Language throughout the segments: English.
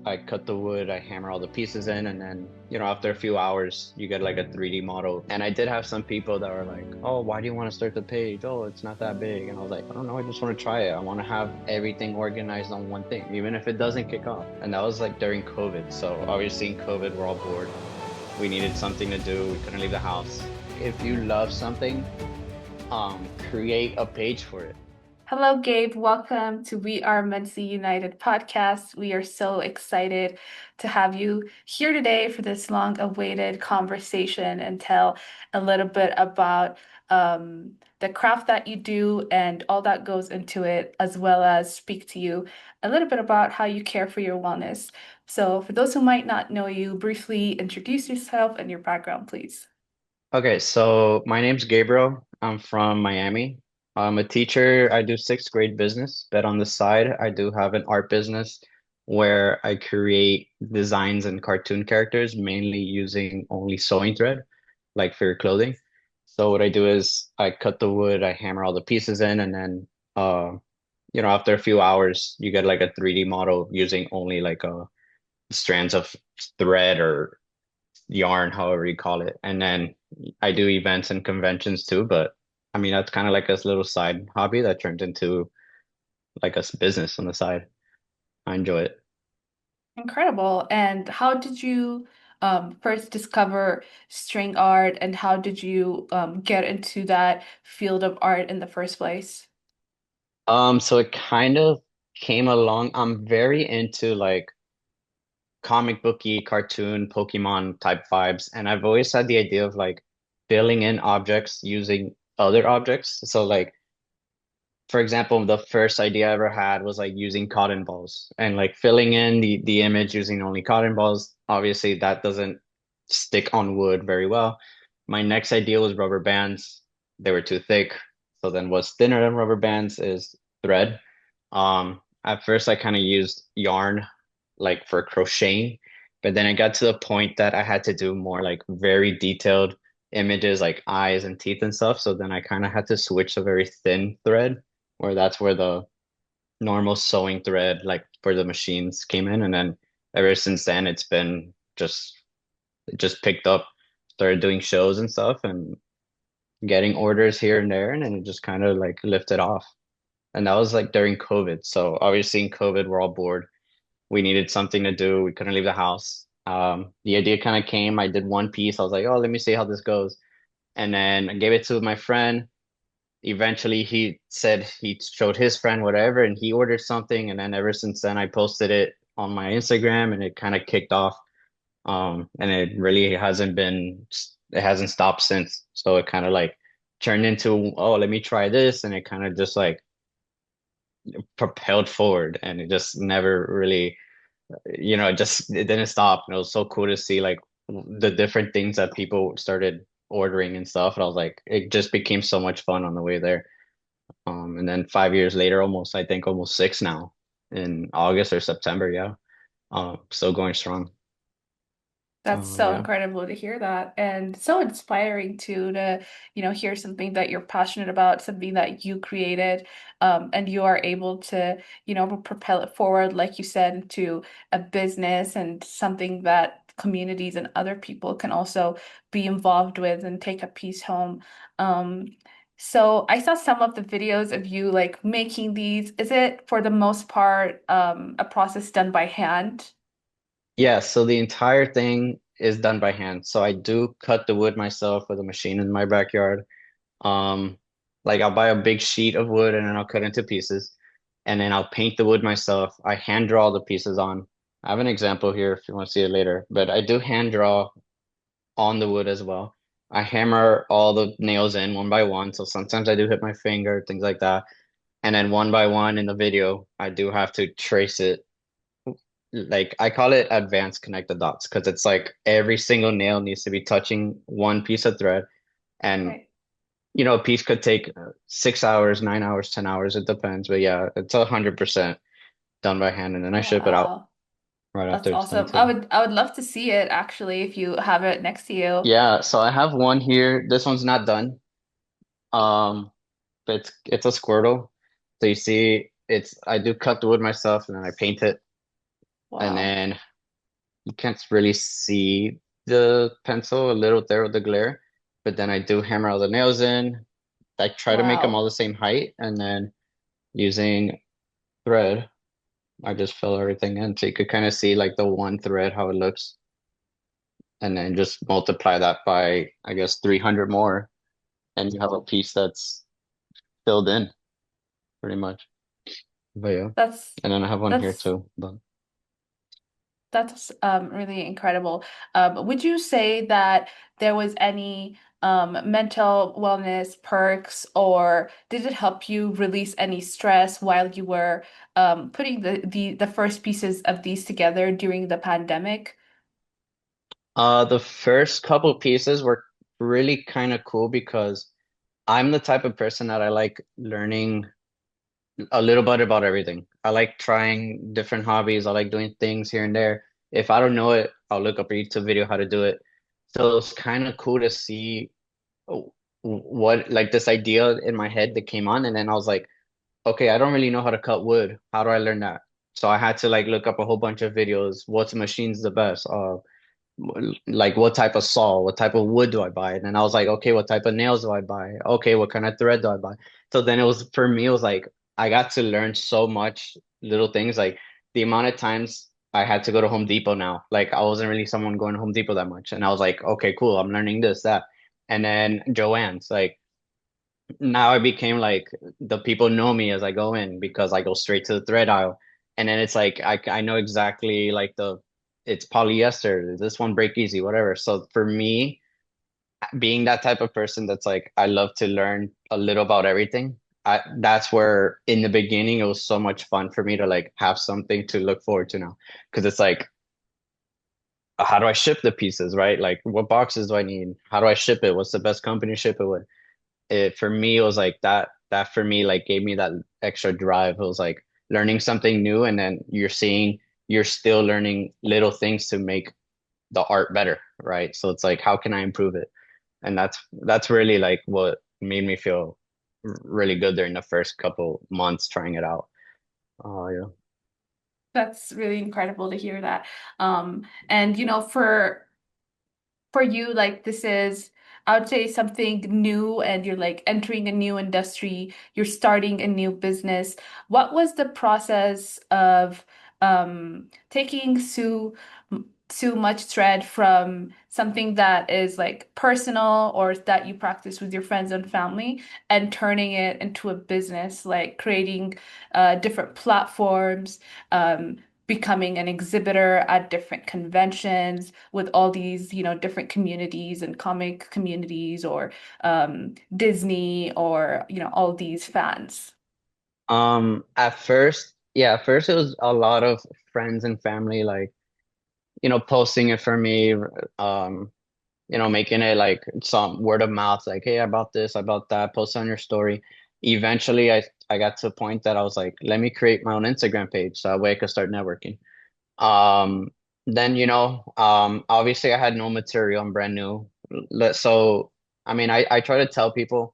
I cut the wood, I hammer all the pieces in, and then, after a few hours, you get like a 3D model. And I did have some people that were like, "Oh, why do you want to start the page? Oh, it's not that big." And I was like, "I don't know, I just want to try it. I want to have everything organized on one thing, even if it doesn't kick off." And that was like during COVID. So obviously in COVID, we're all bored. We needed something to do. We couldn't leave the house. If you love something, create a page for it. Hello, Gabe. Welcome to We Are Mentally United podcast. We are so excited to have you here today for this long-awaited conversation and tell a little bit about the craft that you do and all that goes into it, as well as speak to you a little bit about how you care for your wellness. So, for those who might not know you, briefly introduce yourself and your background, please. Okay, so my name's Gabriel. I'm from Miami. I'm a teacher. I do sixth grade business, but on the side, I do have an art business where I create designs and cartoon characters, mainly using only sewing thread, like for your clothing. So what I do is I cut the wood, I hammer all the pieces in, and then after a few hours, you get like a 3D model using only like strands of thread or yarn, however you call it. And then I do events and conventions too, but I mean that's kind of like a little side hobby that turned into like a business on the side. I enjoy it. Incredible. And how did you first discover string art and how did you get into that field of art in the first place? So it kind of came along. I'm very into like comic booky, cartoon, Pokemon type vibes, and I've always had the idea of like filling in objects using other objects. So like for example, the first idea I ever had was like using cotton balls and like filling in the image using only cotton balls. Obviously, that doesn't stick on wood very well. My next idea was rubber bands. They were too thick. So then what's thinner than rubber bands is thread. At first I kind of used yarn like for crocheting, but then it got to the point that I had to do more like very detailed images like eyes and teeth and stuff. So then I kind of had to switch to very thin thread where that's where the normal sewing thread, like for the machines, came in. And then ever since then, it's been just picked up, started doing shows and stuff, and getting orders here and there, and then it just kind of like lifted off. And that was like during COVID. So obviously in COVID, we're all bored. We needed something to do. We couldn't leave the house. The idea kind of came. I did one piece. I was like, oh, let me see how this goes. And then I gave it to my friend. Eventually he said he showed his friend whatever and he ordered something, and then ever since then I posted it on my Instagram and it kind of kicked off, and it hasn't stopped since. So it kind of like turned into, oh, let me try this, and it kind of just like propelled forward, and it just never really, it didn't stop. And it was so cool to see like the different things that people started ordering and stuff, and I was like, it just became so much fun on the way there. And then 5 years later, almost, I think almost six now, in August or September, yeah. Still going strong. That's so Yeah. incredible to hear that and so inspiring too to, hear something that you're passionate about, something that you created, and you are able to, propel it forward, like you said, into a business and something that communities and other people can also be involved with and take a piece home. Um, so I saw some of the videos of you like making these. Is it for the most part a process done by hand? Yeah, so the entire thing is done by hand. So I do cut the wood myself with a machine in my backyard. Um, like I'll buy a big sheet of wood and then I'll cut into pieces. And then I'll paint the wood myself. I hand draw the pieces on. I have an example here if you want to see it later, but I do hand draw on the wood as well. I hammer all the nails in one by one. So sometimes I do hit my finger, things like that. And then one by one in the video, I do have to trace it. Like I call it advanced connect the dots because it's like every single nail needs to be touching one piece of thread. And Right. a piece could take 6 hours, 9 hours, 10 hours. It depends. But yeah, it's 100% done by hand, and then I ship it out Wow. right That's after it's done awesome. I too. would I would love to see it actually if you have it next to you. Yeah, so I have one here. This one's not done. Um, but it's a Squirtle. So you see, I do cut the wood myself and then I paint it, and Wow. then you can't really see the pencil a little there with the glare, but then I do hammer all the nails in. I try to make them all Wow. the same height, and then using thread, I just fill everything in so you could kind of see like the one thread how it looks, and then just multiply that by I guess 300 more, and you have a piece that's filled in pretty much. But yeah, That's and then I have one here that's too. But That's really incredible. Would you say that there was any mental wellness perks, or did it help you release any stress while you were putting the first pieces of these together during the pandemic? the first couple pieces were really kind of cool because I'm the type of person that I like learning a little bit about everything. I like trying different hobbies. I like doing things here and there. If I don't know it, I'll look up a YouTube video how to do it. So it was kind of cool to see what like this idea in my head that came on, and then I was like, okay, I don't really know how to cut wood. How do I learn that? So I had to like look up a whole bunch of videos. What's machine's the best? Like what type of saw, what type of wood do I buy? And then I was like, okay, what type of nails do I buy? Okay, what kind of thread do I buy? So then it was for me, it was like I got to learn so much little things, like the amount of times I had to go to Home Depot now. Like I wasn't really someone going to Home Depot that much. And I was like, okay, cool, I'm learning this, that. And then Joann's, like now I became like the people know me as I go in because I go straight to the thread aisle. And then it's like I know exactly like it's polyester, this one break easy, whatever. So for me, being that type of person that's like I love to learn a little about everything. That's where in the beginning it was so much fun for me to like have something to look forward to now. Because it's like how do I ship the pieces, right? Like what boxes do I need? How do I ship it? What's the best company to ship it with? For me it was like that for me like gave me that extra drive. It was like learning something new, and then you're still learning little things to make the art better, right? So it's like how can I improve it? And that's really like what made me feel really good during the first couple months trying it out. Oh yeah. That's really incredible to hear that. And for you, like this is, I would say something new, and you're like entering a new industry, you're starting a new business. What was the process of taking so much thread from something that is like personal or that you practice with your friends and family and turning it into a business, like creating different platforms, becoming an exhibitor at different conventions with all these, different communities and comic communities or Disney or, all these fans. At first it was a lot of friends and family like, posting it for me, um, making it like some word of mouth, like, hey, I bought this, I bought that, post on your story. Eventually I got to a point that I was like, let me create my own Instagram page so that way I could start networking. Um, then, obviously I had no material. I'm brand new. So, I mean, I try to tell people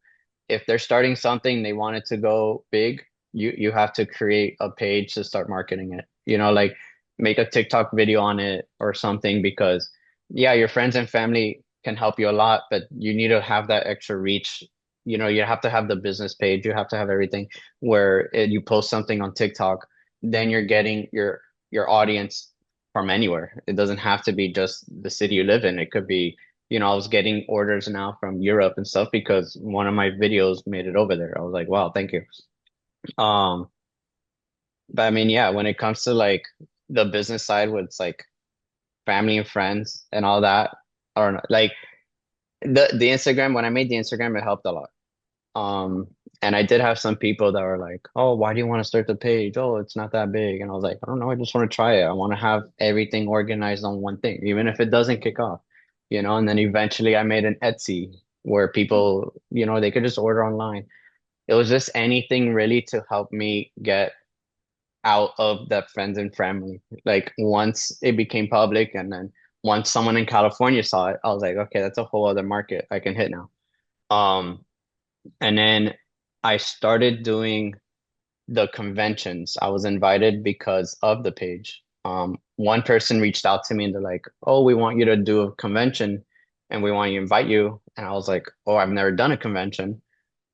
if they're starting something, they want it to go big, you have to create a page to start marketing it. Like make a TikTok video on it or something because yeah, your friends and family can help you a lot, but you need to have that extra reach. You have to have the business page, you have to have everything where you post something on TikTok, then you're getting your audience from anywhere. It doesn't have to be just the city you live in. It could be, I was getting orders now from Europe and stuff because one of my videos made it over there. I was like, wow, thank you. Um, but I mean, yeah, when it comes to like the business side with it's like family and friends and all that, or like the Instagram, when I made the Instagram, it helped a lot. Um, and I did have some people that were like, "Oh, why do you want to start the page? Oh, it's not that big." And I was like, "I don't know. I just want to try it. I want to have everything organized on one thing, even if it doesn't kick off." And then eventually I made an Etsy where people, they could just order online. It was just anything really to help me get out of that friends and family. Like once it became public, and then once someone in California saw it, I was like, okay, that's a whole other market I can hit now. Um, and then I started doing. the conventions. I was invited because of the page. One person reached out to me and they're like, "Oh, we want you to do a convention and we want to invite you." And I was like, "Oh, I've never done a convention,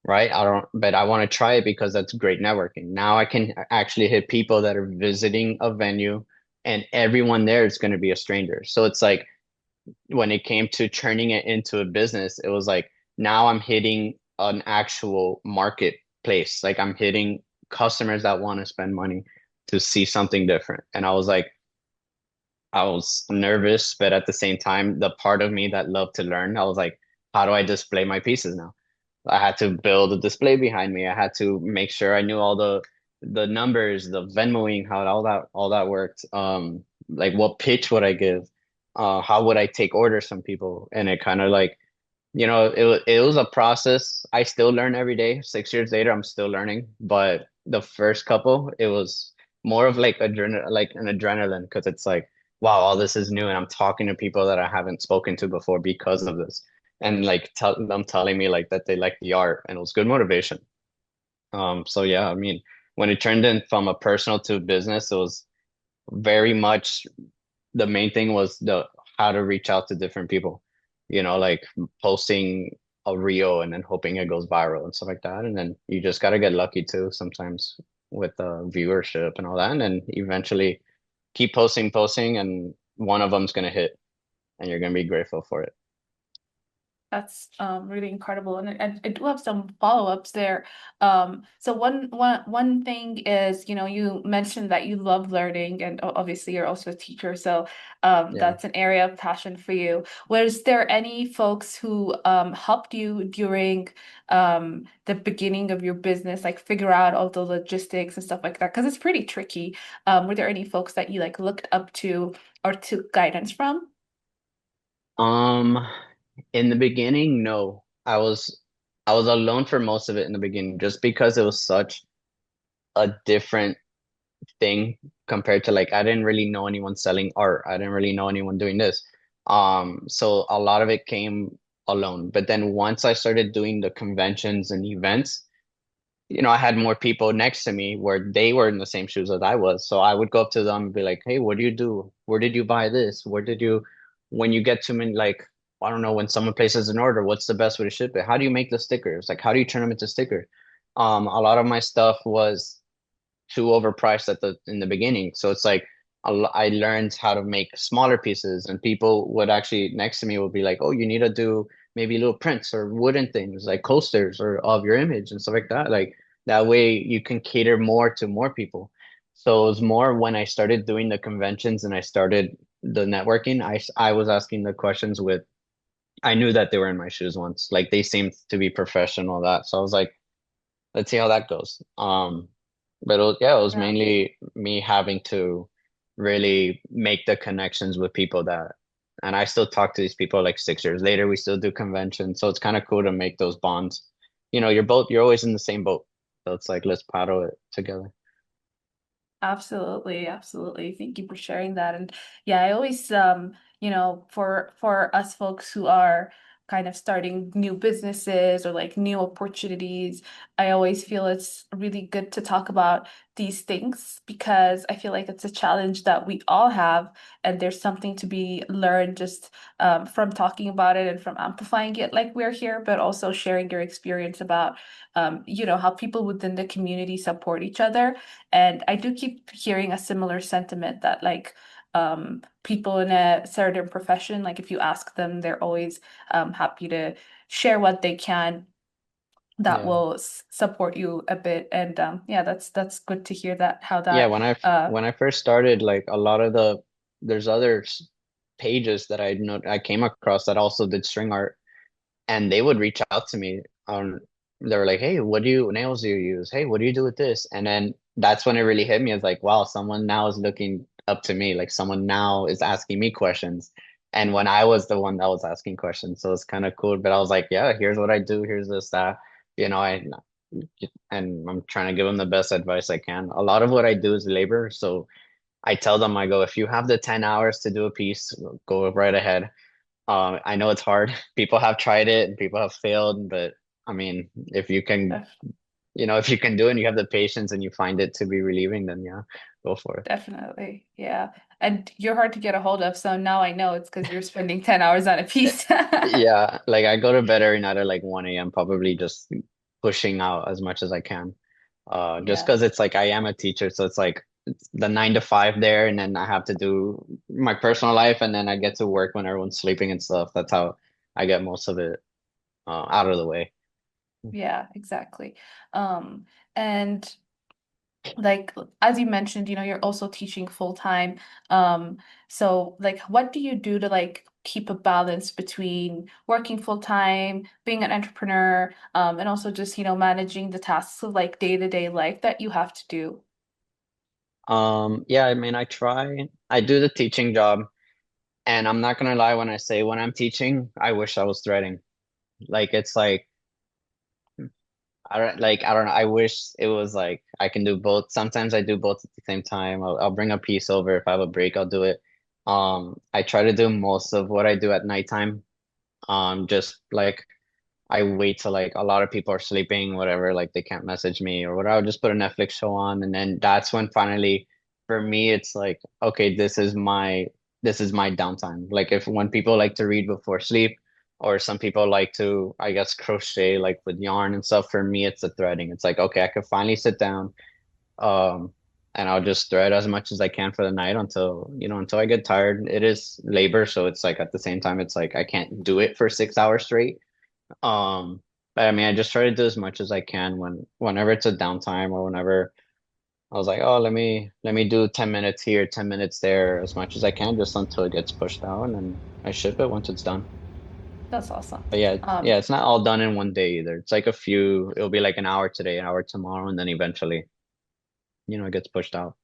right? I don't, but I want to try it because that's great networking. Now I can actually hit people that are visiting a venue and everyone there is going to be a stranger." So it's like when it came to turning it into a business, it was like now I'm hitting an actual marketplace. Like I'm hitting customers that want to spend money to see something different. And I was nervous, but at the same time, the part of me that loved to learn, I was like, how do I display my pieces now? I had to build a display behind me. I had to make sure I knew all the numbers, the Venmoing, how all that worked. Like what pitch would I give? How would I take orders from people? And it kind of like, it was a process. I still learn every day. 6 years later, I'm still learning. But the first couple, it was more of like like an adrenaline because it's like, wow, all this is new, and I'm talking to people that I haven't spoken to before because of this, and like tell them telling me like that they like the art, and it was good motivation. So yeah, I mean, when it turned in from a personal to business, it was very much the main thing was the how to reach out to different people, like posting a reel and then hoping it goes viral and stuff like that. And then you just got to get lucky too sometimes with viewership and all that. And then eventually keep posting, and one of them's gonna hit, and you're gonna be grateful for it. That's really incredible, and I do have some follow-ups there. So one thing is, you mentioned that you love learning, and obviously you're also a teacher, so Yeah. that's an area of passion for you. Was there any folks who helped you during the beginning of your business, like figure out all the logistics and stuff like that? Because it's pretty tricky. Were there any folks that you like looked up to or took guidance from? Um, in the beginning, no. I was alone for most of it in the beginning just because it was such a different thing compared to like I didn't really know anyone selling art. I didn't really know anyone doing this. So a lot of it came alone. But then once I started doing the conventions and events, I had more people next to me where they were in the same shoes as I was. So I would go up to them and be like, "Hey, what do you do? Where did you buy this? When you get to me, like, I don't know, when someone places an order, what's the best way to ship it? How do you make the stickers? Like, how do you turn them into stickers?" A lot of my stuff was too overpriced in the beginning. So it's like I learned how to make smaller pieces, and people would actually next to me would be like, "Oh, you need to do maybe little prints or wooden things like coasters or of your image and stuff like that." Like that way you can cater more to more people. So it was more when I started doing the conventions and I started the networking, I was asking the questions with I knew that they were in my shoes once. Like they seemed to be professional at that. So I was like, let's see how that goes. But yeah, it was Yeah. mainly me having to really make the connections with people and I still talk to these people like 6 years later. We still do conventions, so it's kind of cool to make those bonds. You're always in the same boat, so it's like let's paddle it together. Absolutely, absolutely. Thank you for sharing that. And yeah, I always for us folks who are kind of starting new businesses or like new opportunities, I always feel it's really good to talk about these things because I feel like it's a challenge that we all have, and there's something to be learned just from talking about it and from amplifying it like we're here, but also sharing your experience about how people within the community support each other. And I do keep hearing a similar sentiment that like people in a certain profession, like if you ask them, they're always happy to share what they can that Yeah. will support you a bit. And yeah, that's good to hear that how Yeah, that uh when I first started, like a lot of there's other pages that I came across that also did string art, and they would reach out to me. They were like, "Hey, what nails do you use? Hey, what do you do with this?" And then that's when it really hit me. It's like, wow, someone now is looking up to me. Like someone now is asking me questions. And when I was the one that was asking questions, so it's kind of cool. But I was like, yeah, here's what I do. Here's this, that. I and I'm trying to give them the best advice I can. A lot of what I do is labor, so I tell them, I go, if you have the 10 hours to do a piece, go right ahead. I know it's hard. People have tried it and people have failed, but I mean, if you can, if you can do it and you have the patience and you find it to be relieving, then yeah, go for it. Definitely. Yeah. And you're hard to get a hold of, so now I know it's because you're spending 10 hours on a Eh, piece. Yeah, like I go to bed every night at like 1 a.m., probably just pushing out as much as I can. Just Yeah. because it's like I am a teacher, so it's like it's the 9 to 5 there, and then I have to do my personal life, and then I get to work when everyone's sleeping and stuff. That's how I get most of it out of the way. Yeah, exactly. Um, and like as you mentioned, you're also teaching full time. Um, so like what do you do to like keep a balance between working full time, being an entrepreneur, and also just, managing the tasks of like day-to-day life that you have to do? Yeah, I mean, I do the teaching job, and I'm not gonna lie when I say when I'm teaching, I wish I was threading. Like it's like I don't know. I wish it was like I can do both. Sometimes I do both at the same time. I'll bring a piece over. If I have a break, I'll do it. I try to do most of what I do at nighttime. Just like I wait till like a lot of people are sleeping, whatever, like they can't message me or whatever. I'll just put a Netflix show on, and then that's when finally, for me, it's like, okay, this is my downtime. Like if when people like to read before sleep, or some people like to, I guess, crochet like with yarn and stuff. For me, it's the threading. It's like, okay, I can finally sit down, um, and I'll just thread as much as I can for the night until I get tired. It is labor, so it's like at the same time, it's like I can't do it for 6 hours straight. But I mean, I just try to do as much as I can whenever it's a downtime or whenever I was like, oh, let me do 10 minutes here, 10 minutes there, as much as I can, just until it gets pushed out, and then I ship it once it's done. That's awesome. But yeah, yeah, Um, it's not all done in one day either. It's like it'll be like an hour today, an hour tomorrow, and then eventually, it gets pushed out.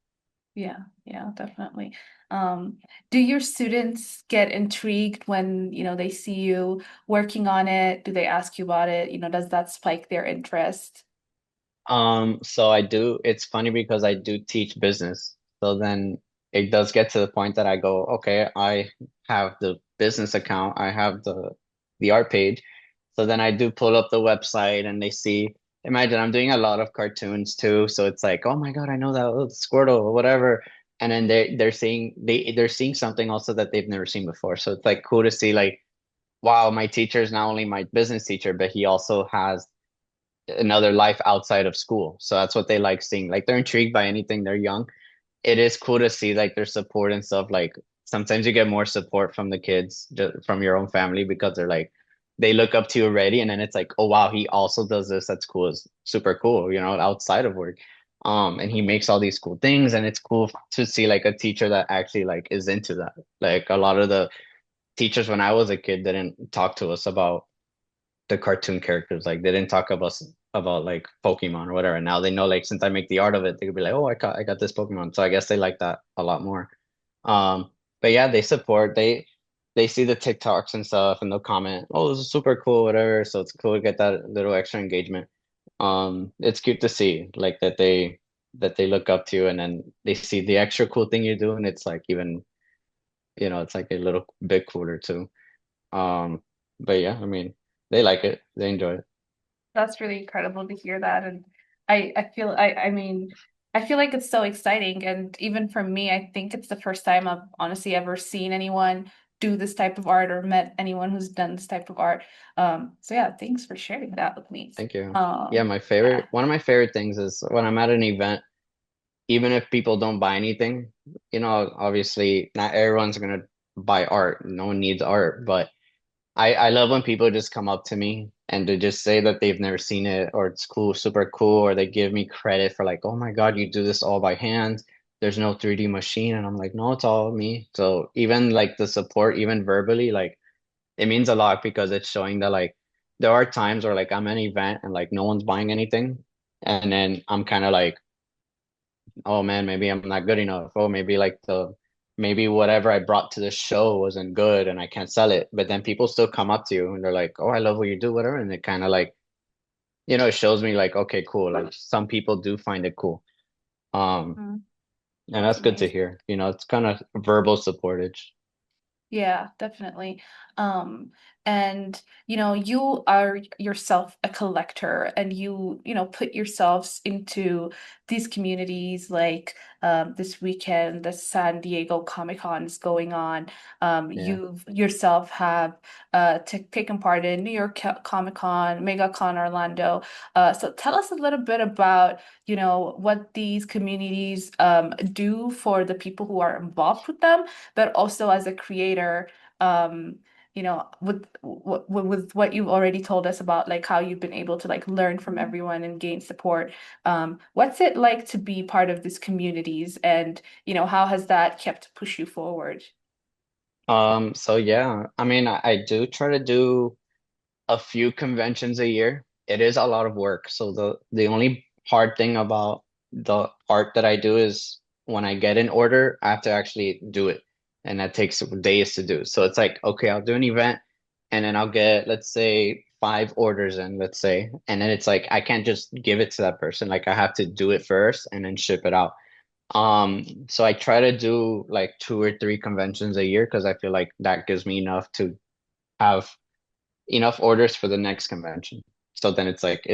yeah, yeah, definitely. Um, do your students get intrigued when, they see you working on it? Do they ask you about it? Does that spike their interest? So it's funny because I do teach business. So then it does get to the point that I go, okay, I have the business account, I have the art page. So then I do pull up the website and they see, imagine I'm doing a lot of cartoons too. So it's like, oh my God, I know that little Squirtle or whatever. And then they're seeing something also that they've never seen before. So it's like cool to see like, wow, my teacher is not only my business teacher, but he also has another life outside of school. So that's what they like seeing. Like they're intrigued by anything. They're young. It is cool to see like their support and stuff. Like sometimes you get more support from the kids just from your own family because they're like they look up to you already, and then it's like, oh wow, he also does this. That's cool. It's super cool, outside of work. And he makes all these cool things, and it's cool to see like a teacher that actually like is into that. Like a lot of the teachers when I was a kid didn't talk to us about the cartoon characters. Like they didn't talk about like Pokemon or whatever. Now they know like since I make the art of it, they could be like, oh, I got this Pokemon. So I guess they like that a lot more. But yeah, they support. They see the TikToks and stuff, and they'll comment, oh, this is super cool, whatever. So it's cool to get that little extra engagement. It's cute to see like that they look up to you, and then they see the extra cool thing you do, and it's like even it's like a little bit cooler too. Um, but yeah, I mean, they like it. They enjoy it. That's really incredible to hear that. And I feel like it's so exciting. And even for me, I think it's the first time I've honestly ever seen anyone do this type of art or met anyone who's done this type of art. So yeah, thanks for sharing that with me. Thank you. Yeah, Um, my yeah. favorite, one of my favorite things is when I'm at an event, even if people don't buy anything, obviously not everyone's gonna buy art. No one needs art, but I love when people just come up to me and to just say that they've never seen it or it's cool, super cool, or they give me credit for like, oh my God, you do this all by hand. There's no 3D machine. And I'm like, no, it's all me. So even like the support, even verbally, like it means a lot because it's showing that like there are times where like I'm at an event and like no one's buying anything. And then I'm kind of like, oh man, maybe I'm not good enough. Oh, maybe whatever I brought to the show wasn't good and I can't sell it. But then people still come up to you and they're like, oh, I love what you do, whatever. And it kind of like, it shows me like, okay, cool. Like some people do find it cool. Um, Mm, and that's that's good to amazing. hear. It's kind of verbal supportage. Yeah, definitely. Um, and you are yourself a collector, and put yourselves into these communities, like this weekend the San Diego Comic-Con is going on. Yeah. You yourself have taken part in New York Comic-Con, MegaCon Orlando. So tell us a little bit about what these communities do for the people who are involved with them, but also as a creator, with what you've already told us about, like how you've been able to like learn from everyone and gain support. What's it like to be part of these communities, and how has that kept push you forward? So yeah, I mean, I do try to do a few conventions a year. It is a lot of work. So the only hard thing about the art that I do is when I get an order, I have to actually do it. And that takes days to do. So it's like, okay, I'll do an event and then I'll get, let's say, 5 orders in, let's say. And then it's like I can't just give it to that person. Like I have to do it first and then ship it out. So I try to do like 2 or 3 conventions a year because I feel like that gives me enough to have enough orders for the next convention. So then it's like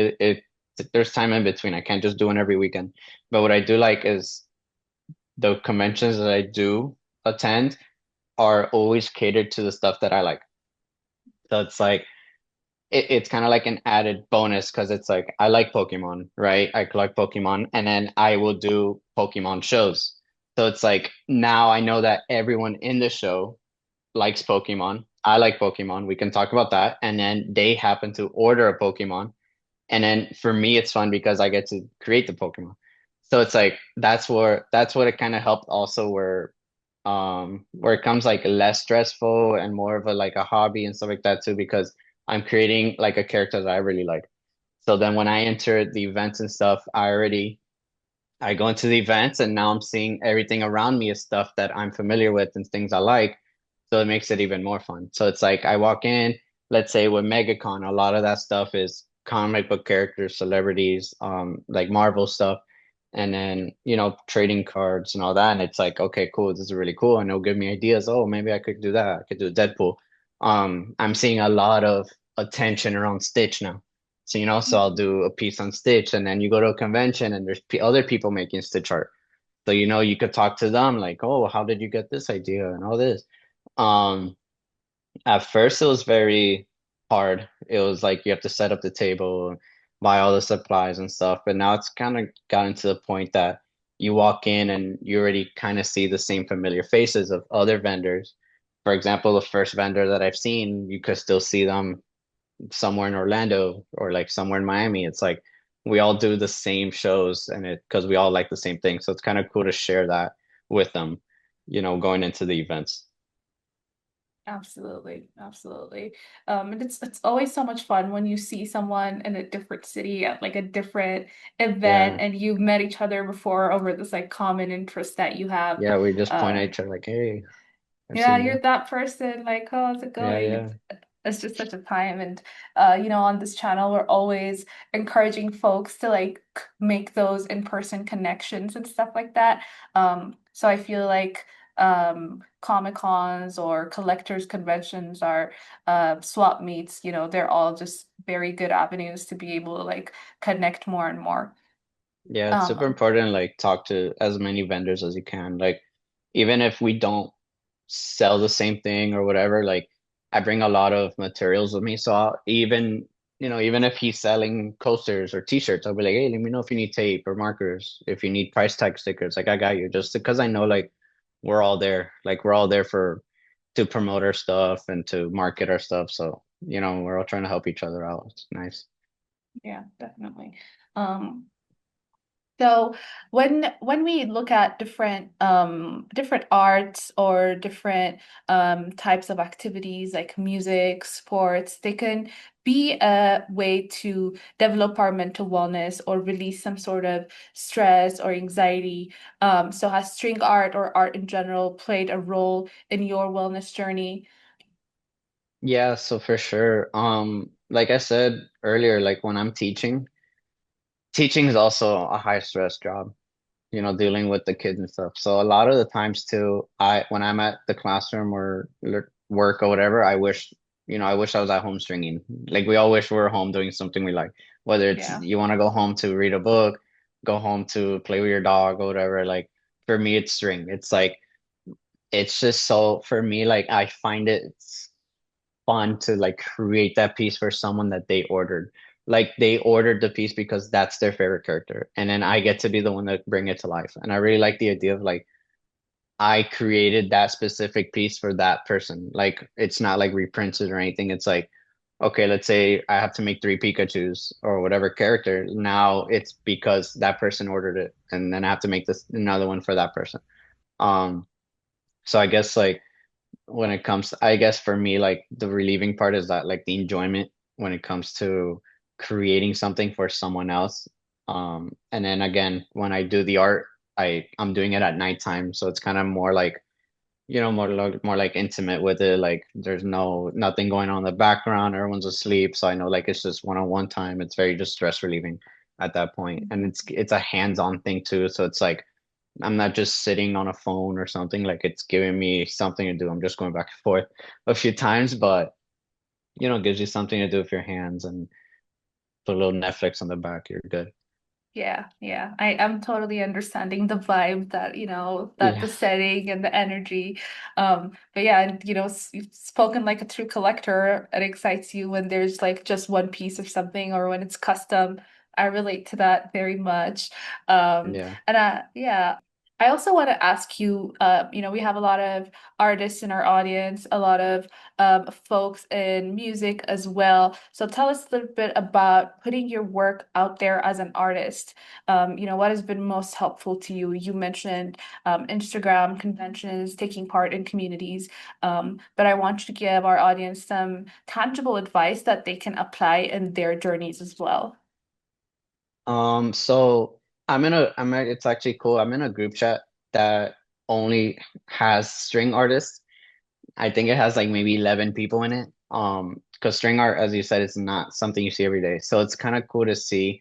there's time in between. I can't just do one every weekend. But what I do like is the conventions that I do attend are always catered to the stuff that I like. So it's like it's kind of like an added bonus because it's like I like Pokemon, right? I collect Pokemon and then I will do Pokemon shows. So it's like now I know that everyone in the show likes Pokemon. I like Pokemon. We can talk about that. And then they happen to order a Pokemon. And then for me, it's fun because I get to create the Pokemon. So it's like that's what it kind of helped also where it comes like less stressful and more of a like a hobby and stuff like that too, because I'm creating like a character that I really like. So then when I enter the events and stuff, I go into the events and now I'm seeing everything around me is stuff that I'm familiar with and things I like. So it makes it even more fun. So it's like I walk in, let's say with MegaCon, a lot of that stuff is comic book characters, celebrities, like Marvel stuff, and then, trading cards and all that. And it's like, okay, cool, this is really cool. And it'll give me ideas. Oh, maybe I could do that. I could do Deadpool. I'm seeing a lot of attention around Stitch now. So, so I'll do a piece on Stitch, and then you go to a convention and there's other people making Stitch art. So, you could talk to them like, oh, how did you get this idea and all this? Um, at first it was very hard. It was like you have to set up the table, buy all the supplies and stuff. But now it's kind of gotten to the point that you walk in and you already kind of see the same familiar faces of other vendors. For example, the first vendor that I've seen, you could still see them somewhere in Orlando or like somewhere in Miami. It's like we all do the same shows and it because we all like the same thing. So it's kind of cool to share that with them, going into the events. Absolutely, absolutely. And it's always so much fun when you see someone in a different city at like a different event, Yeah. and you've met each other before over this like common interest that you have. Yeah, we just point Uh, at each other like, hey, I've yeah, seen you're you. that person, like, oh, how's it Yeah, going? yeah. It's just such a time. And on this channel, we're always encouraging folks to like make those in-person connections and stuff like that. So I feel like Comic Cons or collectors conventions are swap meets, they're all just very good avenues to be able to like connect more and more. Yeah, it's super Um, important like talk to as many vendors as you can. Like even if we don't sell the same thing or whatever, like I bring a lot of materials with me. So even if he's selling coasters or t-shirts, I'll be like, hey, let me know if you need tape or markers, if you need price tag stickers, like I got you, just because I know like we're all there. Like we're all there for to promote our stuff and to market our stuff. So, we're all trying to help each other out. It's nice. yeah, definitely. Um, So when we look at different arts or different types of activities like music, sports, they can be a way to develop our mental wellness or release some sort of stress or anxiety. So has string art or art in general played a role in your wellness journey? Yeah, so for sure. Like I said earlier, like when I'm teaching is also a high stress job, dealing with the kids and stuff. So a lot of the times too, when I'm at the classroom or work or whatever, I wish I wish I was at home stringing. Like we all wish we were home doing something we like. Whether it's Yeah. you want to go home to read a book, go home to play with your dog or whatever. Like for me, it's string. It's like it's just so for me, like I find it's fun to like create that piece for someone that they ordered. Like they ordered the piece because that's their favorite character. And then I get to be the one that bring it to life. And I really like the idea of like I created that specific piece for that person. Like it's not like reprinted or anything. It's like, okay, let's say I have to make three Pikachus or whatever character. Now it's because that person ordered it, and then I have to make this another one for that person. Um, so I guess like when it comes, I guess for me, like the relieving part is that like the enjoyment when it comes to creating something for someone else. And then again, when I do the art, I'm doing it at nighttime, so it's kind of more like more like intimate with it. Like there's nothing going on in the background. Everyone's asleep, so I know like it's just one-on-one time. It's very just stress relieving at that point, and it's a hands-on thing too. So it's like I'm not just sitting on a phone or something. Like it's giving me something to do. I'm just going back and forth a few times, but it gives you something to do with your hands and put a little Netflix on the back. You're good. Yeah, yeah. I'm totally understanding the vibe that, that the Yeah, setting and the energy. But yeah, and you've spoken like a true collector. It excites you when there's like just one piece of something or when it's custom. I relate to that very much. yeah. And yeah, I also want to ask you, we have a lot of artists in our audience, a lot of folks in music as well. So tell us a little bit about putting your work out there as an artist. What has been most helpful to you? You mentioned Instagram conventions, taking part in communities, but I want you to give our audience some tangible advice that they can apply in their journeys as well. So it's actually cool. I'm in a group chat that only has string artists. I think it has like maybe 11 people in it. Because string art, as you said, is not something you see every day. So it's kind of cool to see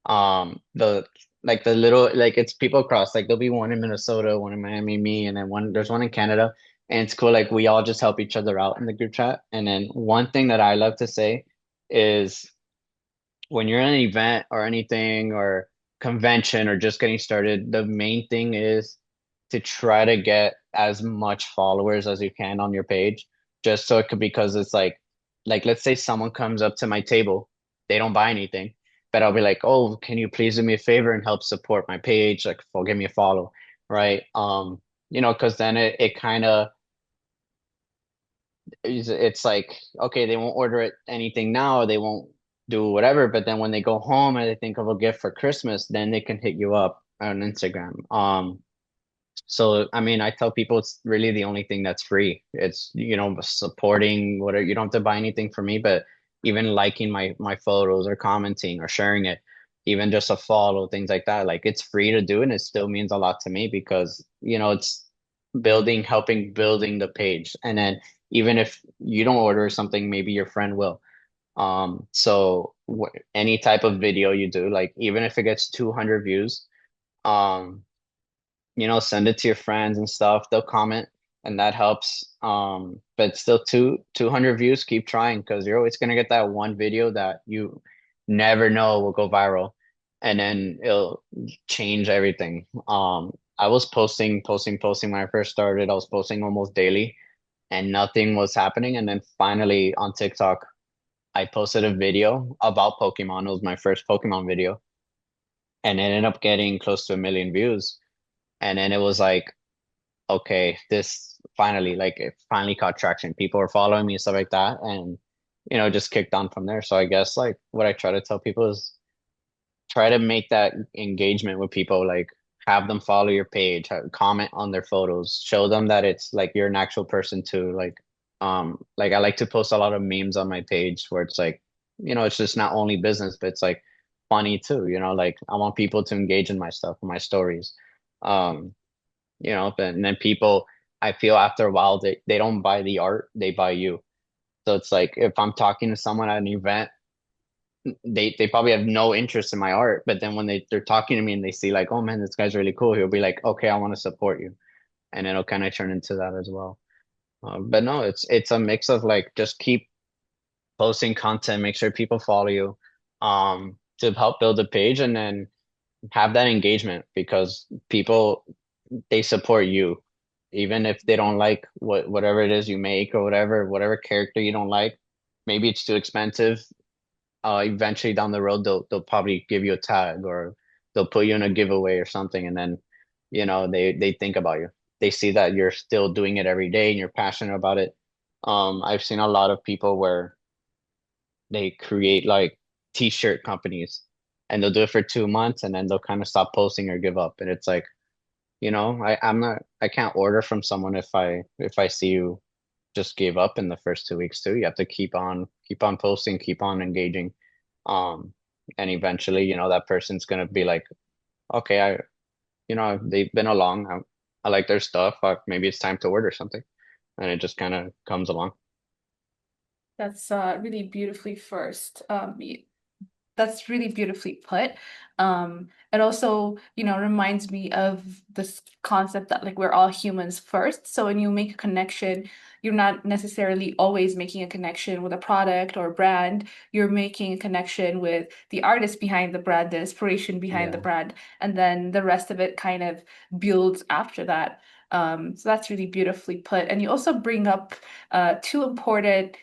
the like the little like it's people across. Like there'll be one in Minnesota, one in Miami, me, and then there's one in Canada. And it's cool, like we all just help each other out in the group chat. And then one thing that I love to say is when you're in an event or anything or convention or just getting started, the main thing is to try to get as much followers as you can on your page, just so it could because it's like let's say someone comes up to my table, they don't buy anything, but I'll be like, oh, can you please do me a favor and help support my page? Like, give me a follow, right? Because then it kind of it's like okay, they won't order it anything now, they won't do whatever, but then when they go home and they think of a gift for Christmas, then they can hit you up on Instagram. So I mean, I tell people it's really the only thing that's free. It's supporting whatever. You don't have to buy anything from me, but even liking my photos or commenting or sharing it, even just a follow, things like that, like it's free to do and it still means a lot to me because it's helping building the page. And then even if you don't order something, maybe your friend will. So any type of video you do, like even if it gets 200 views, um send it to your friends and stuff. They'll comment and that helps. But still 200 views, keep trying because you're always gonna get that one video that you never know will go viral and then it'll change everything. I was posting when I first started. I was posting almost daily and nothing was happening. And then finally on TikTok, I posted a video about Pokemon. It was my first Pokemon video and it ended up getting close to 1 million views. And then it was like, okay, this finally, like, it finally caught traction. People were following me and stuff like that, and just kicked on from there. So I guess like what I try to tell people is try to make that engagement with people, like have them follow your page, comment on their photos, show them that it's like you're an actual person too. Like I like to post a lot of memes on my page where it's like, it's just not only business, but it's like funny too. Like I want people to engage in my stuff, my stories. Um, and then people, I feel after a while, they don't buy the art, they buy you. So it's like if I'm talking to someone at an event, they probably have no interest in my art, but then when they're talking to me and they see like, oh man, this guy's really cool, he'll be like, okay, I want to support you, and it'll kind of turn into that as well. But no, it's a mix of like just keep. posting content, make sure people follow you, to help build a page and then have that engagement because people they support you. Even if they don't like whatever it is you make or whatever character you don't like, maybe it's too expensive. Eventually down the road they'll probably give you a tag or they'll put you in a giveaway or something and then they think about you. They see that you're still doing it every day and you're passionate about it. I've seen a lot of people where they create like t-shirt companies and they'll do it for 2 months and then they'll kind of stop posting or give up and it's like I can't order from someone if I see you just gave up in the first 2 weeks too. You have to keep on posting, keep on engaging. Um, and eventually, that person's gonna be like, okay, they've been along. I like their stuff. Maybe it's time to order something. And it just kind of comes along. That's really beautifully first. That's really beautifully put. It also, reminds me of this concept that like we're all humans first. So when you make a connection, you're not necessarily always making a connection with a product or a brand. You're making a connection with the artist behind the brand, the inspiration behind the Yeah. brand, and then the rest of it kind of builds after that. So that's really beautifully put. And you also bring up two important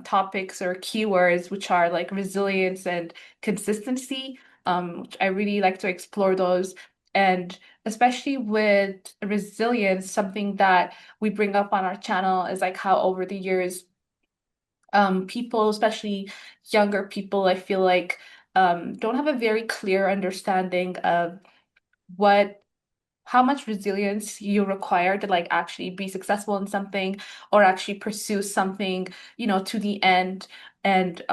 topics or keywords, which are like resilience and consistency. Which I really like to explore those. And especially with resilience, something that we bring up on our channel is like how over the years, people, especially younger people, I feel like don't have a very clear understanding of what how much resilience you require to like actually be successful in something or actually pursue something, to the end. And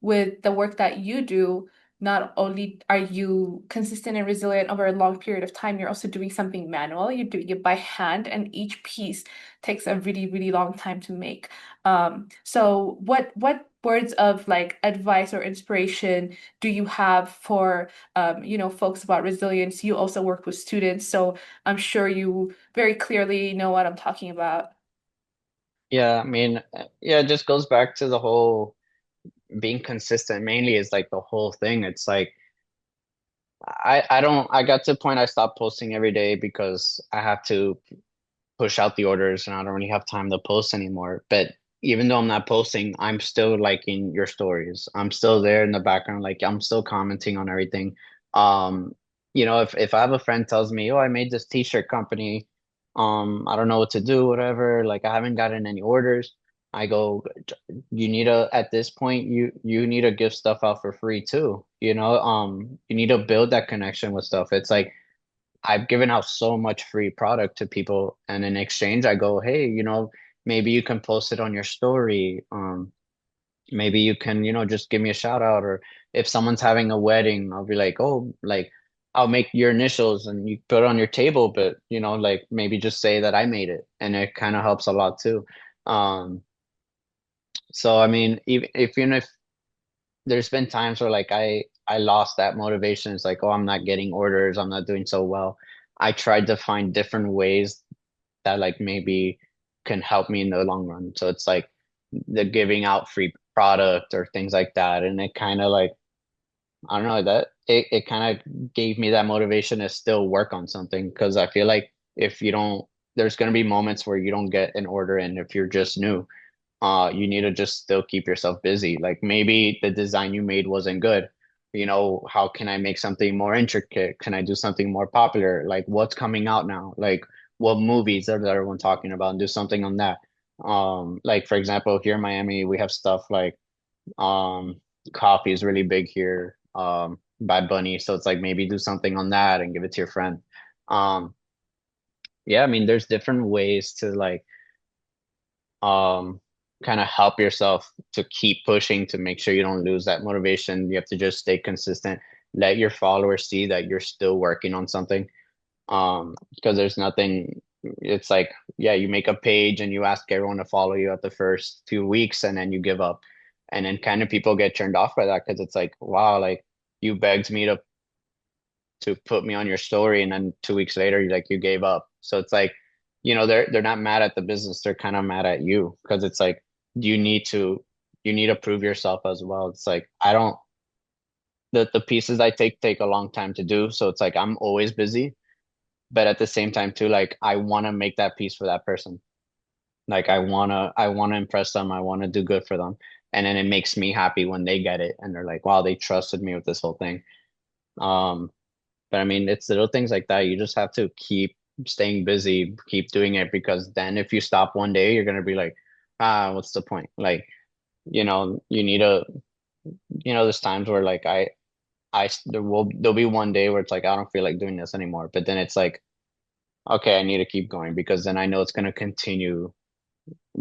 with the work that you do, not only are you consistent and resilient over a long period of time, you're also doing something manual. You're doing it by hand, and each piece takes a really, really long time to make. So what words of like advice or inspiration do you have for folks about resilience? You also work with students, so I'm sure you very clearly know what I'm talking about. Yeah, I mean, yeah, it just goes back to the whole being consistent mainly is like the whole thing. It's like I got to a point I stopped posting every day because I have to push out the orders and I don't really have time to post anymore. But even though I'm not posting, I'm still liking your stories. I'm still there in the background, like I'm still commenting on everything. Um, if I have a friend tells me, "Oh, I made this t-shirt company, I don't know what to do, whatever, like I haven't gotten any orders." I go, you need to at this point you need to give stuff out for free too. You need to build that connection with stuff. It's like I've given out so much free product to people, and in exchange, I go, hey, maybe you can post it on your story. Maybe you can, just give me a shout out, or if someone's having a wedding, I'll be like, oh, like I'll make your initials and you put it on your table, but like maybe just say that I made it, and it kind of helps a lot too. Um, so I mean, even if there's been times where like I lost that motivation. It's like, oh, I'm not getting orders. I'm not doing so well. I tried to find different ways that like maybe can help me in the long run. So it's like the giving out free product or things like that. And it kind of like, I don't know, that it kind of gave me that motivation to still work on something because I feel like if you don't, there's going to be moments where you don't get an order in if you're just new. You need to just still keep yourself busy. Like maybe the design you made wasn't good. How can I make something more intricate? Can I do something more popular? Like what's coming out now? Like what movies are everyone talking about and do something on that. Like for example, here in Miami, we have stuff like um coffee is really big here. Bad Bunny. So it's like maybe do something on that and give it to your friend. Um, yeah, I mean, there's different ways to like um kind of help yourself to keep pushing to make sure you don't lose that motivation. You have to just stay consistent. Let your followers see that you're still working on something. Because there's nothing, it's like, yeah, you make a page and you ask everyone to follow you at the first few weeks and then you give up. And then kind of people get turned off by that because it's like, wow, like you begged me to put me on your story and then 2 weeks later you gave up. So it's like, they're not mad at the business, they're kind of mad at you because it's like you need to you need to prove yourself as well. It's like I don't the pieces I take a long time to do, so it's like I'm always busy, but at the same time too, like I want to make that piece for that person. Like I wanna impress them. I want to do good for them. And then it makes me happy when they get it and they're like, wow, they trusted me with this whole thing. Um, but I mean, it's little things like that. You just have to keep staying busy, keep doing it because then if you stop one day, you're gonna be like, what's the point? Like, you need to, there's times where like there'll be one day where it's like I don't feel like doing this anymore. But then it's like, okay, I need to keep going because then I know it's gonna continue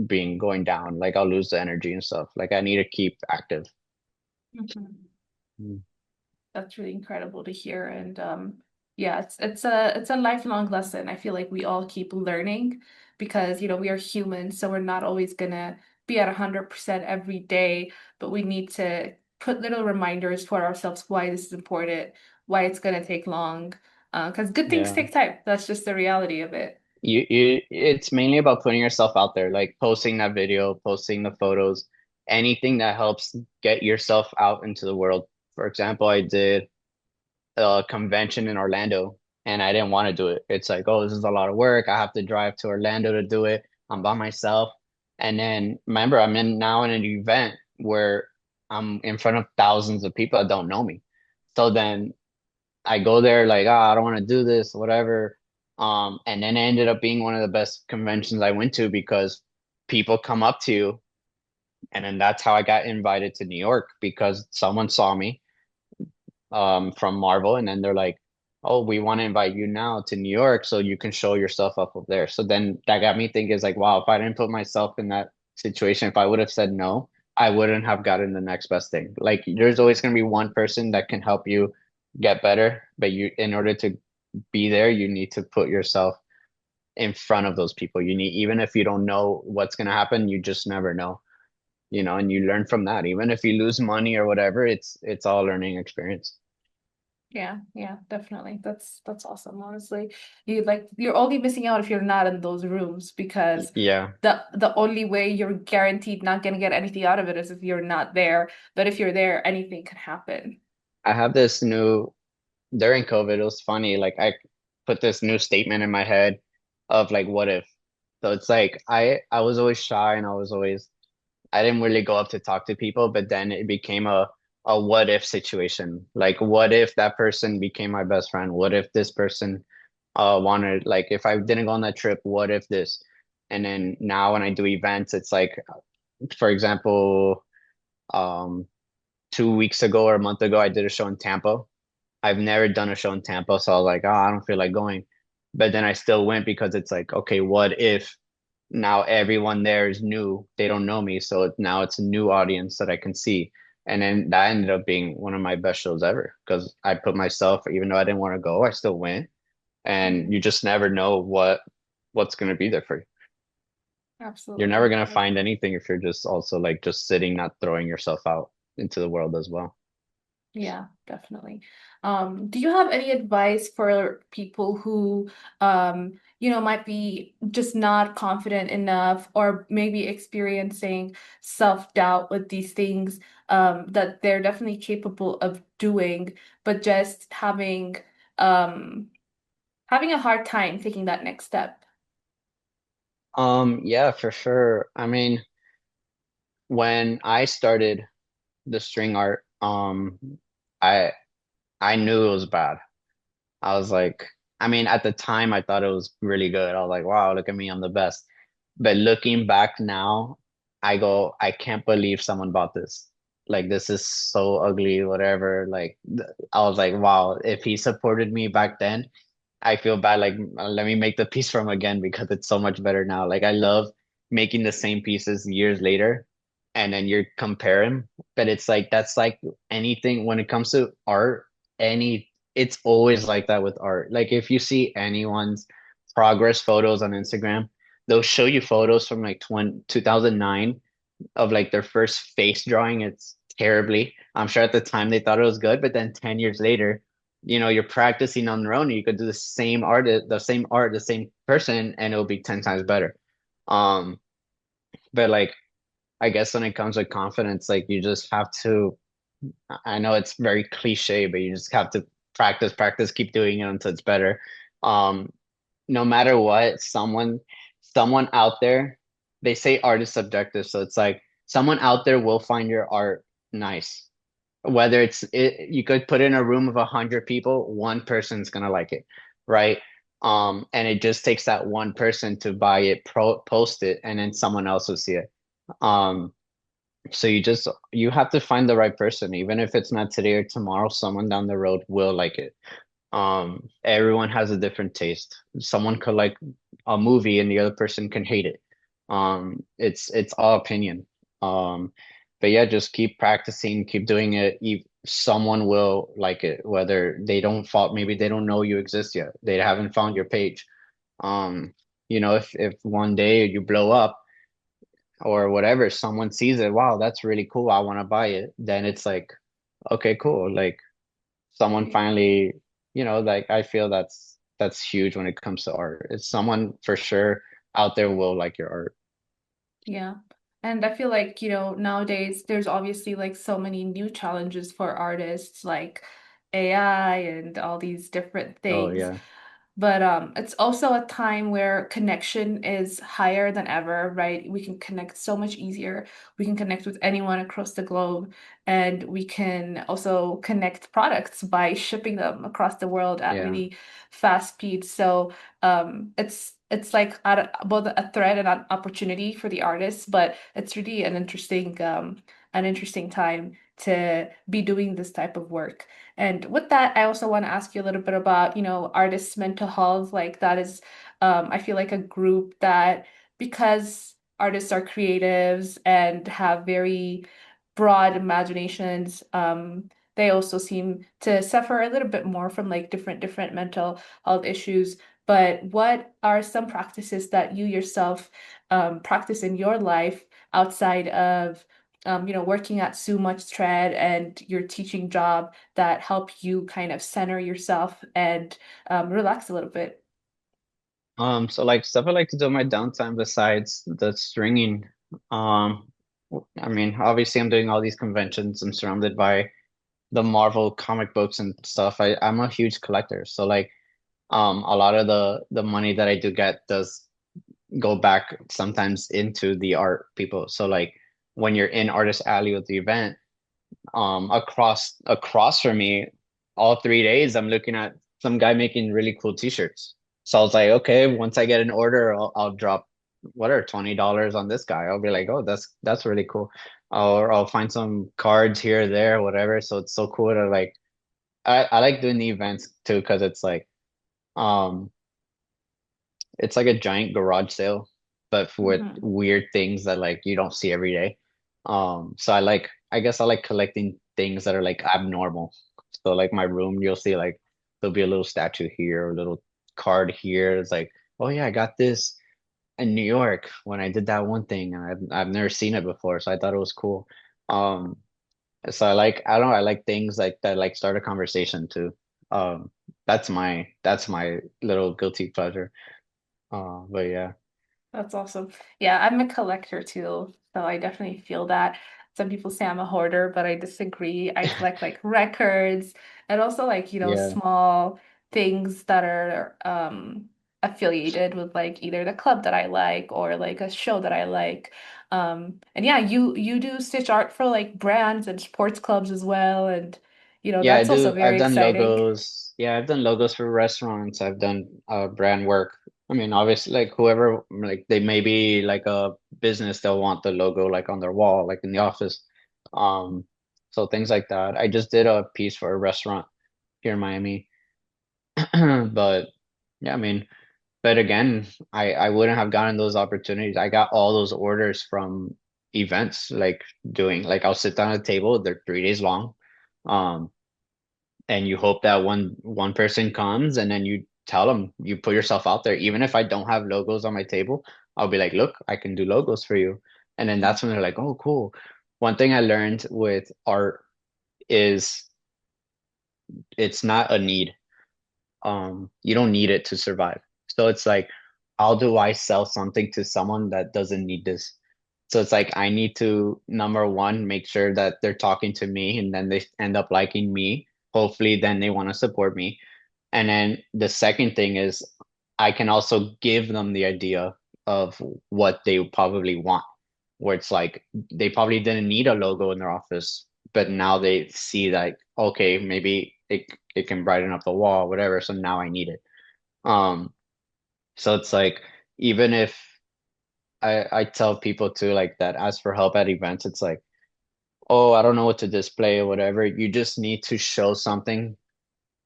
being going down. Like I'll lose the energy and stuff. Like I need to keep active. Mhm. Mm. That's really incredible to hear. And yeah, it's a lifelong lesson. I feel like we all keep learning because, we are humans, so we're not always gonna be at 100% every day, but we need to put little reminders for ourselves why this is important, why it's gonna take long. Because good things Yeah. take time. That's just the reality of it. It's mainly about putting yourself out there, like posting that video, posting the photos, anything that helps get yourself out into the world. For example, I did a convention in Orlando and I didn't want to do it. It's like, oh, this is a lot of work. I have to drive to Orlando to do it. I'm by myself. And then remember, I'm in now in an event where I'm in front of thousands of people that don't know me. So then I go there like, I don't want to do this, whatever. And then it ended up being one of the best conventions I went to because people come up to you. And then that's how I got invited to New York because someone saw me from Marvel, and then they're like, "Oh, we want to invite you now to New York so you can show yourself up over there." So then that got me thinking, is like, wow, if I didn't put myself in that situation, if I would have said no, I wouldn't have gotten the next best thing. Like, there's always going to be one person that can help you get better, but in order to be there, you need to put yourself in front of those people. You need, even if you don't know what's going to happen, you just never know, and you learn from that. Even if you lose money or whatever, it's all learning experience. Yeah, yeah, definitely. That's awesome, honestly. You're only missing out if you're not in those rooms because Yeah. the only way you're guaranteed not gonna get anything out of it is if you're not there. But if you're there, anything can happen. I have this new during COVID, it was funny. Like I put this new statement in my head of like what if. So it's like I was always shy and I didn't really go up to talk to people, but then it became a what if situation. Like what if that person became my best friend? What if this person wanted like if I didn't go on that trip, what if this? And then now when I do events, it's like for example, um 2 weeks ago or a month ago, I did a show in Tampa. I've never done a show in Tampa, so I was like, oh, I don't feel like going. But then I still went because it's like, okay, what if now everyone there is new? They don't know me, so now it's a new audience that I can see. And then that ended up being one of my best shows ever because I put myself, even though I didn't want to go, I still went. And Mhm. you just never know what's going to be there for you. You're never Absolutely. going to find anything if you're just also like just sitting, not throwing yourself out into the world as well. Yeah, definitely. Do you have any advice for people who, might be just not confident enough or maybe experiencing self-doubt with these things, that they're definitely capable of doing, but just um, having a hard time taking that next step? Yeah, for sure. I mean, when I started the string art, I I knew it was bad. I was like, I mean, at the time I thought it was really good. I was like, wow, look at me, I'm the best. But looking back now, I go, I can't believe someone bought this. Like this is so ugly, whatever. Like I was like, wow, if he supported me back then, I feel bad. Like, let me make the piece from again because it's so much better now. Like, I love making the same pieces years later, and then you're comparing. But it's like that's like anything when it comes to art. It's always like that with art. Like, if you see anyone's progress photos on Instagram, they'll show you photos from like 2009 of like their first face drawing. It's terribly. I'm sure at the time they thought it was good, but then 10 years later, you're practicing on their own. You could do the same person, and it'll be 10 times better. Um, but like I guess when it comes with confidence, like you just have to, I know it's very cliche, but you just have to practice, practice, keep doing it until it's better. Um, no matter what, someone out there, they say art is subjective, so it's like someone out there will find your art nice. Whether you could put in a room of 100 people, one person's gonna like it, right? And it just takes that one person to buy it, post it, and then someone else will see it. Um, so you have to find the right person, even if it's not today or tomorrow, someone down the road will like it. Everyone has a different taste. Someone could like a movie and the other person can hate it. It's all opinion. But yeah, just keep practicing, keep doing it. Someone will like it, whether they don't fall, maybe they don't know you exist yet. They haven't found your page. Um, if one day you blow up or whatever, someone sees it, wow, that's really cool. I want to buy it. Then it's like, okay, cool. Like someone finally, like I feel that's huge when it comes to art. It's someone for sure out there will like your art. Yeah. And I feel like, nowadays there's obviously like so many new challenges for artists like AI and all these different Oh things. yeah. But it's also a time where connection is higher than ever, right? We can connect so much easier. We can connect with anyone across the globe, and we can also connect products by shipping them across the world at Yeah. really fast speed. So it's like both a threat and an opportunity for the artists, but it's really an interesting time to be doing this type of work. And with that, I also want to ask you a little bit about, artists' mental health. Like that is, I feel like a group that because artists are creatives and have very broad imaginations, they also seem to suffer a little bit more from like different mental health issues. But what are some practices that you yourself practice in your life outside of working at So Much Thread and your teaching job that help you kind of center yourself and relax a little bit? So like stuff I like to do in my downtime besides the stringing. Um, I mean, obviously I'm doing all these conventions. I'm surrounded by the Marvel comic books and stuff. I'm a huge collector. So like a lot of the money that I do get does go back sometimes into the art people. So like when you're in Artist Alley with the event, across from me, all 3 days I'm looking at some guy making really cool t-shirts. So I was like, okay, once I get an order, I'll drop whatever $20 on this guy. I'll be like, oh, that's really cool. Or I'll find some cards here, there, whatever. So it's so cool to like I like doing the events too because um it's like a giant garage sale, but with Hmm. weird things that like you don't see every day. So I guess I like collecting things that are like abnormal. So like my room, you'll see like there'll be a little statue here, a little card here. It's like, oh yeah, I got this in New York when I did that one thing, and I've never seen it before, so I thought it was cool. Um, so I don't know, I like things like that, like start a conversation too. Um, that's my little guilty pleasure. But yeah. That's awesome. Yeah, I'm a collector too, so I definitely feel that. Some people say I'm a hoarder, but I disagree. I collect like records and also like, Yeah. small things that are affiliated with like either the club that I like or like a show that I like. And yeah, you do stitch art for like brands and sports clubs as well, and Yeah, I that's also do. I've very done exciting. logos. Yeah, I've done logos for restaurants. I've done brand work. I mean, obviously, like whoever, like they may be like a business, they'll want the logo like on their wall, like in the office. Um, so things like that. I just did a piece for a restaurant here in Miami. But yeah, I mean, but again, I wouldn't have gotten those opportunities. I got all those orders from events, like doing like I'll sit down at a table, they're 3 days long. Um, and you hope that one person comes and then you tell them you put yourself out there even if I don't have logos on my table. I'll be like, look, I can do logos for you. And then that's when they're like, oh cool. One thing I learned with art is it's not a need. You don't need it to survive. So it's like, how do I sell something to someone that doesn't need this? So it's like I need to, number one, make sure that they're talking to me and then they end up liking me. Hopefully, then they want to support me. And then the second thing is I can also give them the idea of what they probably want, where it's like they probably didn't need a logo in their office, but now they see that, okay, maybe it can brighten up the wall, whatever. So now I need it. Um, so it's like even if I tell people too like that ask for help at events, it's like, oh, I don't know what to display or whatever. You just need to show something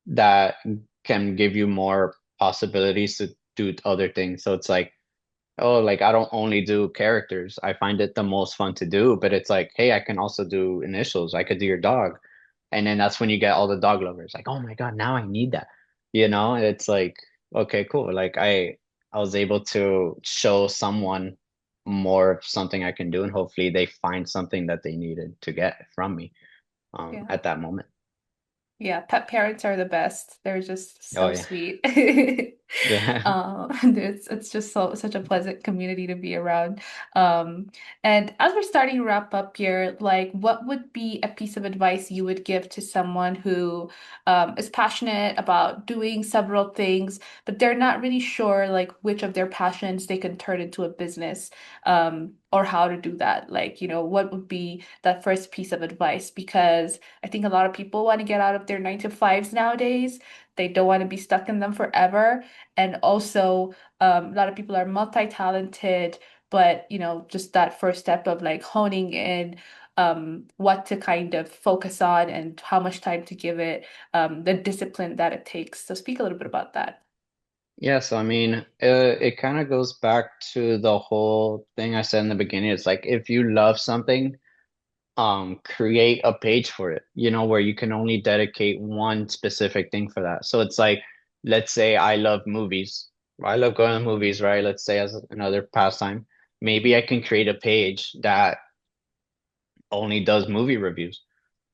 that can give you more possibilities to do other things. So it's like, oh, like I don't only do characters. I find it the most fun to do, but it's like, hey, I can also do initials. I could do your dog. And then that's when you get all the dog lovers like, oh my God, now I need that. It's like, okay, cool. Like I was able to show someone more of something I can do, and hopefully they find something that they needed to get from me Yeah. at that moment. Yeah, pet parents are the best. They're just Oh so yeah. sweet. Yeah. It's just such a pleasant community to be around. Um, and as we're starting to wrap up here, like what would be a piece of advice you would give to someone who is passionate about doing several things, but they're not really sure like which of their passions they can turn into a business, or how to do that? Like, what would be that first piece of advice? Because I think a lot of people want to get out of their 9 to 5s nowadays. They don't want to be stuck in them forever. And also, a lot of people are multi-talented, but just that first step of like honing in what to kind of focus on and how much time to give it, the discipline that it takes. So speak a little bit about that. Yeah, so I mean, it kind of goes back to the whole thing I said in the beginning. It's like if you love something, create a page for it, where you can only dedicate one specific thing for that. So it's like, let's say I love movies. I love going to movies, right? Let's say as another pastime. Maybe I can create a page that only does movie reviews,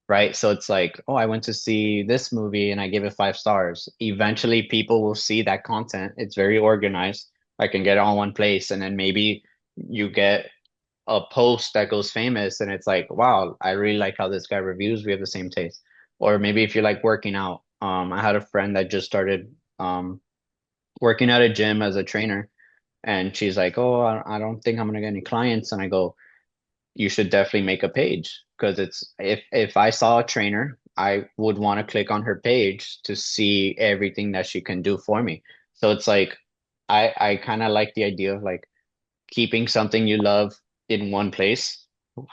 right? So it's like, oh, I went to see this movie and I give it 5 stars. Eventually, people will see that content. It's very organized. I can get it on one place, and then maybe you get a post that goes famous, and it's like, wow, I really like how this guy reviews. We have the same taste. Or maybe if you like working out, I had a friend that just started working at a gym as a trainer, and she's like, oh, I don't think I'm gonna get any clients, and I go, you should definitely make a page because it's if I saw a trainer, I would want to click on her page to see everything that she can do for me. So it's like I kind of like the idea of like keeping something you love in one place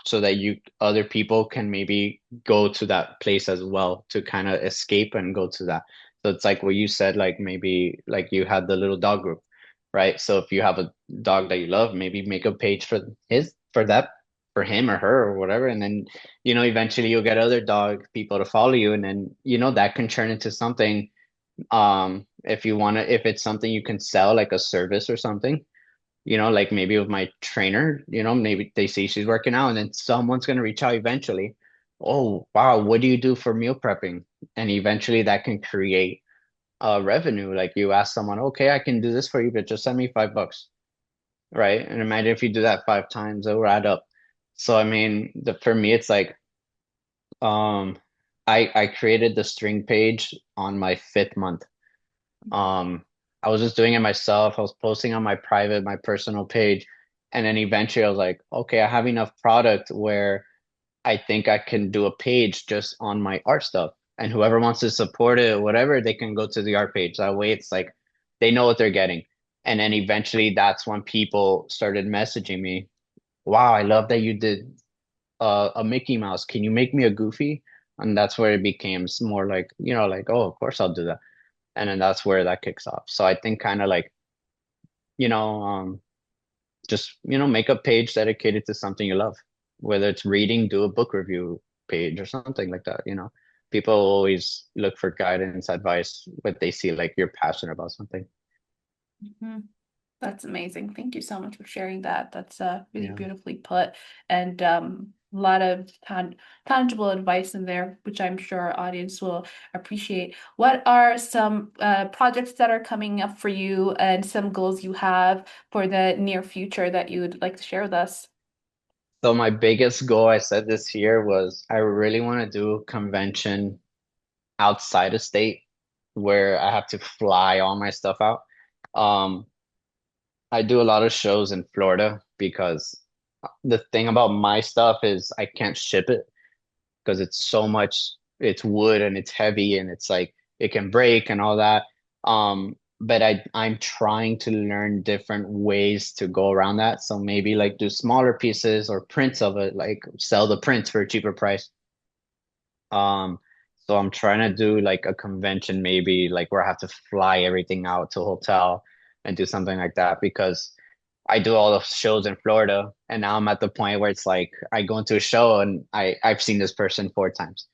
so that you other people can maybe go to that place as well to kind of escape and go to that. So it's like what you said, like maybe like you had the little dog group, right? So if you have a dog that you love, maybe make a page for that for him or her or whatever, and then eventually you'll get other dog people to follow you, and then that can turn into something. If you want to, if it's something you can sell like a service or something, like maybe with my trainer, maybe they see she's working out and then someone's going to reach out eventually. Oh, wow, what do you do for meal prepping? And eventually that can create revenue. Like you ask someone, okay, I can do this for you, but just send me $5, right? And imagine if you do that 5 times, it'll add up. So I mean, for me, it's like um, I created the string page on my 5th month. Um, I was just doing it myself. I was posting on my private, my personal page. And then eventually I was like, okay, I have enough product where I think I can do a page just on my art stuff. And whoever wants to support it or whatever, they can go to the art page. That way it's like they know what they're getting. And then eventually that's when people started messaging me. Wow, I love that you did a Mickey Mouse. Can you make me a Goofy? And that's where it became more like, like, oh, of course I'll do that. And then that's where that kicks off. So I think kind of like, you know, um, just, make a page dedicated to something you love, whether it's reading, do a book review page or something like that. People always look for guidance, advice, but they see like you're passionate about something. Mhm. That's amazing. Thank you so much for sharing that. That's really Yeah. beautifully put, and a lot of tangible advice in there, which I'm sure our audience will appreciate. What are some projects that are coming up for you and some goals you have for the near future that you would like to share with us? So my biggest goal I said this year was I really want to do a convention outside of state where I have to fly all my stuff out. Um, I do a lot of shows in Florida because the thing about my stuff is I can't ship it because it's so much, it's wood and it's heavy and it's like it can break and all that. But I'm trying to learn different ways to go around that. So maybe like do smaller pieces or prints of it, like sell the prints for a cheaper price. Um, so I'm trying to do like a convention maybe like where I have to fly everything out to a hotel and do something like that because I do all the shows in Florida and now I'm at the point where it's like I go into a show and I've seen this person 4 times.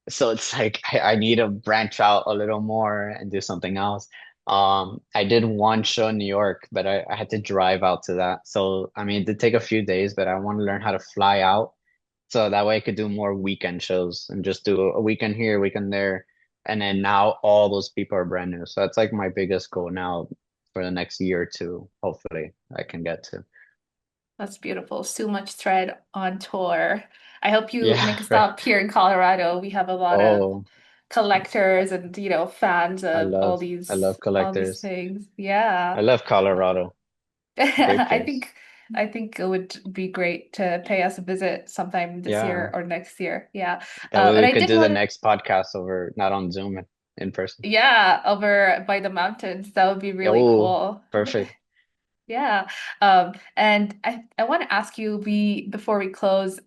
So it's like I need to branch out a little more and do something else. I did one show in New York, but I had to drive out to that. So I mean, it did take a few days, but I want to learn how to fly out so that way I could do more weekend shows and just do a weekend here, a weekend there. And then now all those people are brand new. So that's like my biggest goal now for the next year or two, hopefully I can get to. That's beautiful. So much thread on tour. I hope you Yeah, make a right. stop here in Colorado. We have a lot of Oh, collectors and, fans I of love I love all these collectors. things. I Yeah. love Colorado. Great I place. think I think it would be great to pay us a visit sometime this year Yeah. or next year. Yeah. That way And we I could did do the want to, next podcast over not on Zoom in person. yeah, over by the mountains. That would be really Oh, cool. perfect. Yeah. And I want to ask you before we close,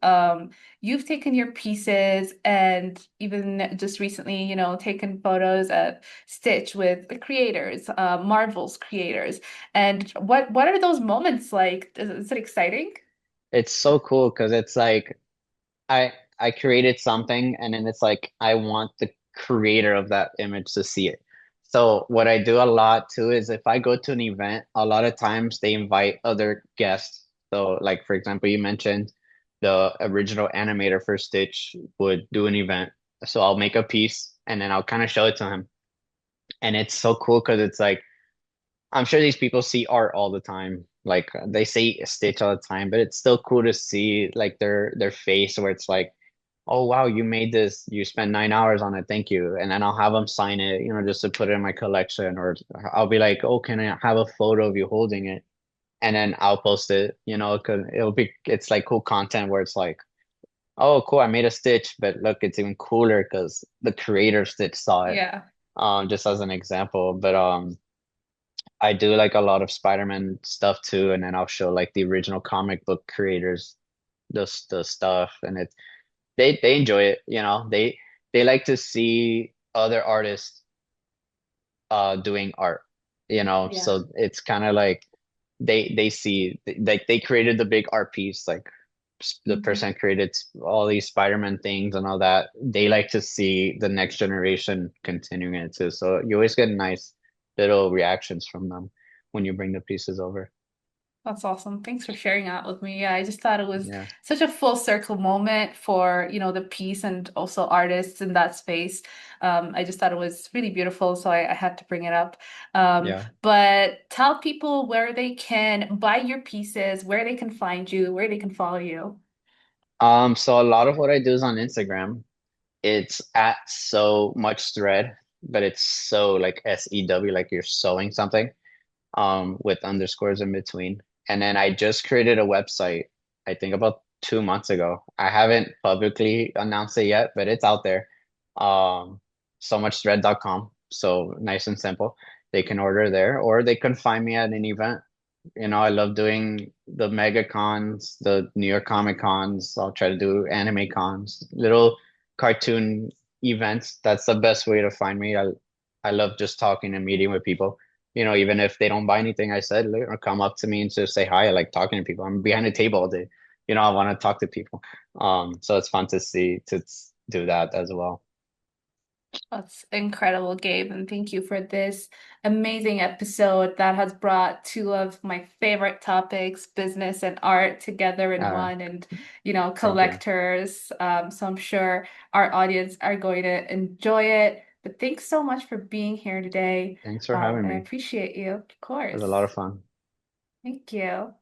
you've taken your pieces and even just recently, taken photos of Stitch with the creators, Marvel's creators. And what are those moments like? Is it exciting? It's so cool because it's like I created something and then it's like I want the creator of that image to see it. So what I do a lot too is if I go to an event, a lot of times they invite other guests. So like for example, you mentioned the original animator for Stitch would do an event. So I'll make a piece and then I'll kind of show it to him. And it's so cool because it's like I'm sure these people see art all the time. Like they see Stitch all the time, but it's still cool to see like their face where it's like, oh wow, you made this. You spent 9 hours on it. Thank you. And then I'll have them sign it, just to put it in my collection. Or I'll be like, oh, can I have a photo of you holding it? And then I'll post it. Cause it's like cool content where it's like, oh, cool, I made a Stitch, but look, it's even cooler because the creator of Stitch saw it. Yeah. Just as an example. But I do like a lot of Spider-Man stuff too, and then I'll show like the original comic book creators the stuff, and they enjoy it. They like to see other artists doing art. Yeah. So it's kind of like they see like they created the big art piece, like the Mhm. person created all these Spider-Man things and all that. They like to see the next generation continuing it too. So you always get nice little reactions from them when you bring the pieces over. That's awesome. Thanks for sharing that with me. Yeah, I just thought it was Yeah, such a full circle moment for, the piece and also artists in that space. I just thought it was really beautiful, so I had to bring it up. yeah. But tell people where they can buy your pieces, where they can find you, where they can follow you. So a lot of what I do is on Instagram. It's at so much thread, but it's so like SEW, like you're sewing something, with underscores in between. And then I just created a website, I think about 2 months ago. I haven't publicly announced it yet, but it's out there. So muchthread.com. So nice and simple. They can order there, or they can find me at an event. I love doing the mega cons, the New York Comic Cons. I'll try to do anime cons, little cartoon events. That's the best way to find me. I love just talking and meeting with people. Even if they don't buy anything I said, or come up to me and just say hi. I like talking to people. I'm behind a table all day. I want to talk to people. So it's fun to see do that as well. That's incredible, Gabe, and thank you for this amazing episode that has brought two of my favorite topics, business and art, together in Uh, one, and Thank you. collectors. So I'm sure our audience are going to enjoy it. But thanks so much for being here today, Thanks for having and I me. It appreciate you, of was a lot course. of fun. Thank you.